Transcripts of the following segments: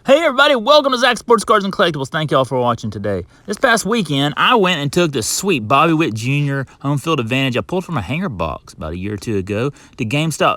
Hey everybody, welcome to Zach Sports Cards and Collectibles. Thank y'all for watching today. This past weekend, I went and took the sweet Bobby Witt Jr. home field advantage I pulled from a hanger box about a year or two ago to GameStop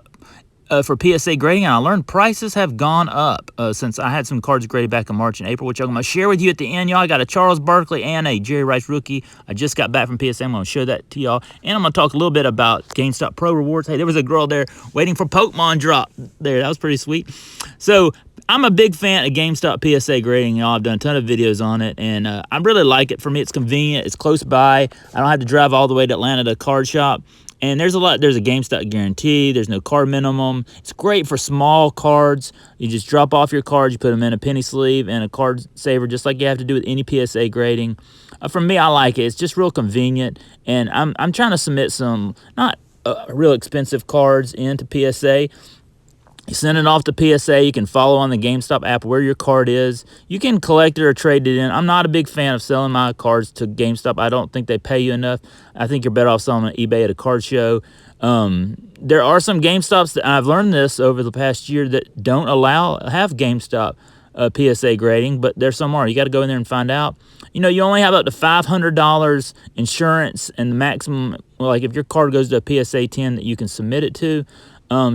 for PSA grading, and I learned prices have gone up since I had some cards graded back in March and April, which I'm going to share with you at the end, y'all. I got a Charles Barkley and a Jerry Rice rookie. I just got back from PSA. I'm going to show that to y'all, and I'm going to talk a little bit about GameStop Pro rewards. Hey, there was a girl there waiting for Pokemon drop there. That was pretty sweet. So I'm a big fan of GameStop PSA grading, y'all. I've done a ton of videos on it, and I really like it. For me, it's convenient. It's close by. I don't have to drive all the way to Atlanta to a card shop. And there's a GameStop guarantee. There's no card minimum. It's great for small cards. You just drop off your cards, you put them in a penny sleeve and a card saver, just like you have to do with any PSA grading. For me, I like it. It's just real convenient. And I'm trying to submit some not real expensive cards into PSA. You send it off to PSA. You can follow on the GameStop app where your card is. You can collect it or trade it in. I'm not a big fan of selling my cards to GameStop. I don't think they pay you enough. I think you're better off selling on eBay at a card show. There are some GameStops that I've learned this over the past year that don't have GameStop PSA grading, but there some are. You got to go in there and find out. You know, you only have up to $500 insurance, and the maximum, like if your card goes to a PSA 10 that you can submit it to.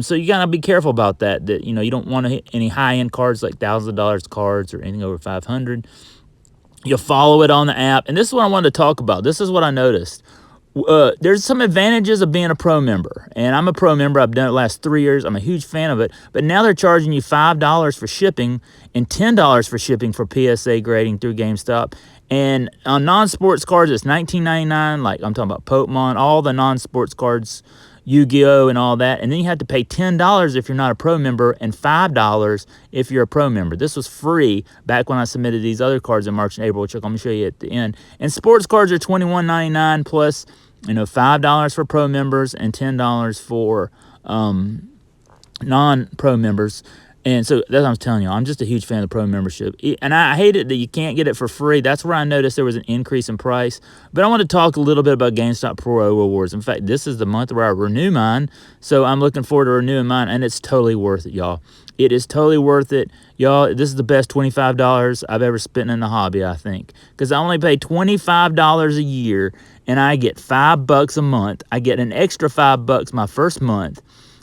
So you gotta be careful about that. You know, you don't want to hit any high-end cards like $1,000 cards or anything over 500. You'll follow it on the app, and this is what I wanted to talk about. This is what I noticed. There's some advantages of being a pro member, and I'm a pro member. I've done it the last 3 years. I'm a huge fan of it, but now they're charging you $5 for shipping and $10 for shipping for PSA grading through GameStop. And on non-sports cards, it's $19.99. Like I'm talking about Pokemon, all the non-sports cards, Yu-Gi-Oh! And all that. And then you have to pay $10 if you're not a pro member and $5 if you're a pro member. This was free back when I submitted these other cards in March and April, which I'm going to show you at the end. And sports cards are $21.99 plus, $5 for pro members and $10 for non-pro members. And so that's what I'm telling you. I'm just a huge fan of the pro membership. And I hate it that you can't get it for free. That's where I noticed there was an increase in price. But I want to talk a little bit about GameStop Pro rewards. In fact, this is the month where I renew mine. So I'm looking forward to renewing mine. And it's totally worth it, y'all. It is totally worth it. Y'all, this is the best $25 I've ever spent in the hobby, I think. Because I only pay $25 a year. And I get $5 a month. I get an extra $5 my first month.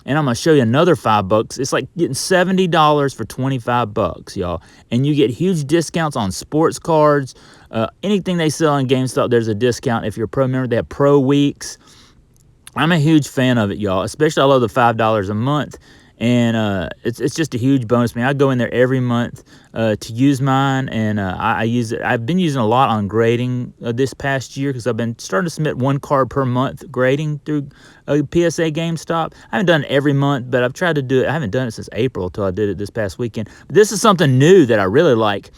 And I'm going to show you another $5. It's like getting $70 for $25, y'all. And you get huge discounts on sports cards. Anything they sell in GameStop, there's a discount. If you're a pro member, they have pro weeks. I'm a huge fan of it, y'all. Especially I love the $5 a month. And it's just a huge bonus to me. I go in there every month to use mine, and I use it. I've been using a lot on grading this past year because I've been starting to submit one card per month grading through PSA GameStop. I haven't done it every month, but I've tried to do it. I haven't done it since April until I did it this past weekend. But this is something new that I really like.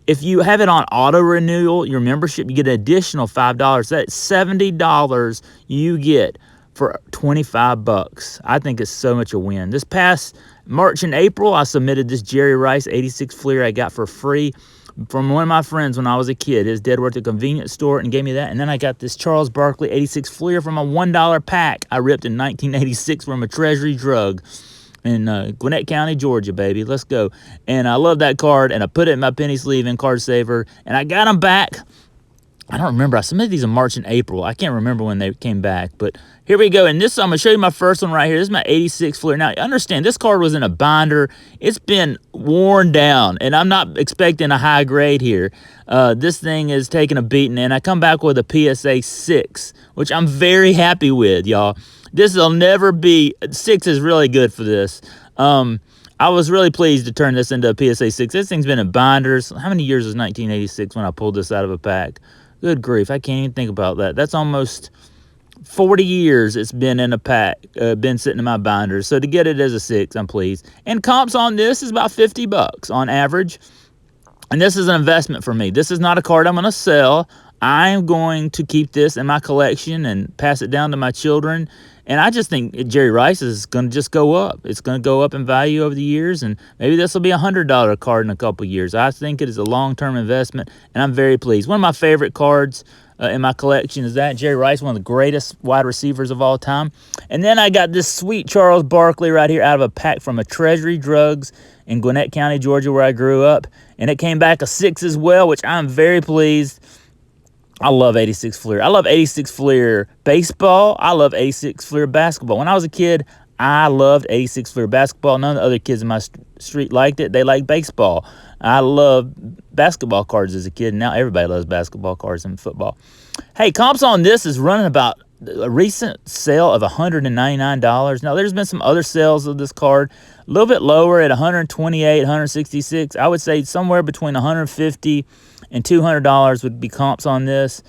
If you have it on auto renewal, your membership, you get an additional $5. That's $70 you get for $25. I think it's so much a win. This past March and April, I submitted this Jerry Rice 86 Fleer I got for free from one of my friends when I was a kid. His dad worked at a convenience store and gave me that. And then I got this Charles Barkley 86 Fleer from a $1 pack I ripped in 1986 from a Treasury Drug in Gwinnett County, Georgia, baby. Let's go. And I love that card, and I put it in my penny sleeve in Card Saver, and I got them back. I don't remember. I submitted these in March and April. I can't remember when they came back, but here we go. And this, I'm going to show you my first one right here. This is my 86 Fleer. Now, understand, this card was in a binder. It's been worn down, and I'm not expecting a high grade here. This thing is taking a beating, and I come back with a PSA 6, which I'm very happy with, y'all. This will never be, 6 is really good for this. I was really pleased to turn this into a PSA 6. This thing's been in binders. How many years was 1986 when I pulled this out of a pack? Good grief, I can't even think about that. That's almost 40 years it's been in a pack, been sitting in my binders. So to get it as a 6, I'm pleased. And comps on this is about $50 on average. And this is an investment for me. This is not a card I'm going to sell. I'm going to keep this in my collection and pass it down to my children. And I just think Jerry Rice is going to just go up. It's going to go up in value over the years, and maybe this will be a $100 card in a couple years. I think it is a long-term investment, and I'm very pleased. One of my favorite cards in my collection is that. Jerry Rice, one of the greatest wide receivers of all time. And then I got this sweet Charles Barkley right here out of a pack from a Treasury Drugs in Gwinnett County, Georgia, where I grew up. And it came back a 6 as well, which I'm very pleased. I love 86 Fleer. I love 86 Fleer baseball. I love 86 Fleer basketball. When I was a kid, I loved 86 Fleer basketball. None of the other kids in my street liked it. They liked baseball. I loved basketball cards as a kid. Now everybody loves basketball cards and football. Hey, comps on this is running about a recent sale of $199. Now, there's been some other sales of this card, a little bit lower at $128, $166. I would say somewhere between $150 and $200 would be comps on this.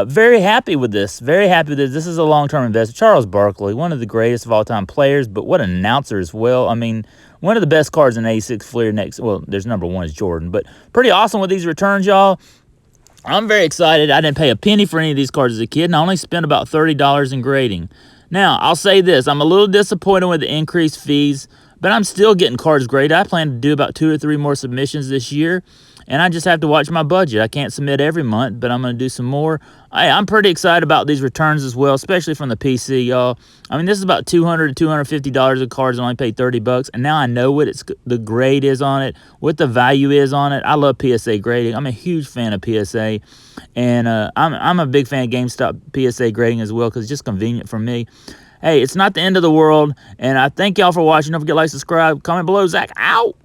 Very happy with this. Very happy with this. This is a long-term investment. Charles Barkley, one of the greatest of all-time players, but what an announcer as well. I mean, one of the best cards in 86 Fleer next. Well, there's number one is Jordan, but pretty awesome with these returns, y'all. I'm very excited. I didn't pay a penny for any of these cards as a kid, and I only spent about $30 in grading. Now, I'll say this. I'm a little disappointed with the increased fees, but I'm still getting cards graded. I plan to do about 2 or 3 more submissions this year, and I just have to watch my budget. I can't submit every month, but I'm going to do some more. I'm pretty excited about these returns as well, especially from the PC, y'all. I mean, this is about $200 to $250 of cards. I only paid $30, and now I know what the grade is on it, what the value is on it. I love PSA grading. I'm a huge fan of PSA, and I'm a big fan of GameStop PSA grading as well because it's just convenient for me. Hey, it's not the end of the world, and I thank y'all for watching. Don't forget to like, subscribe, comment below. Zach, out!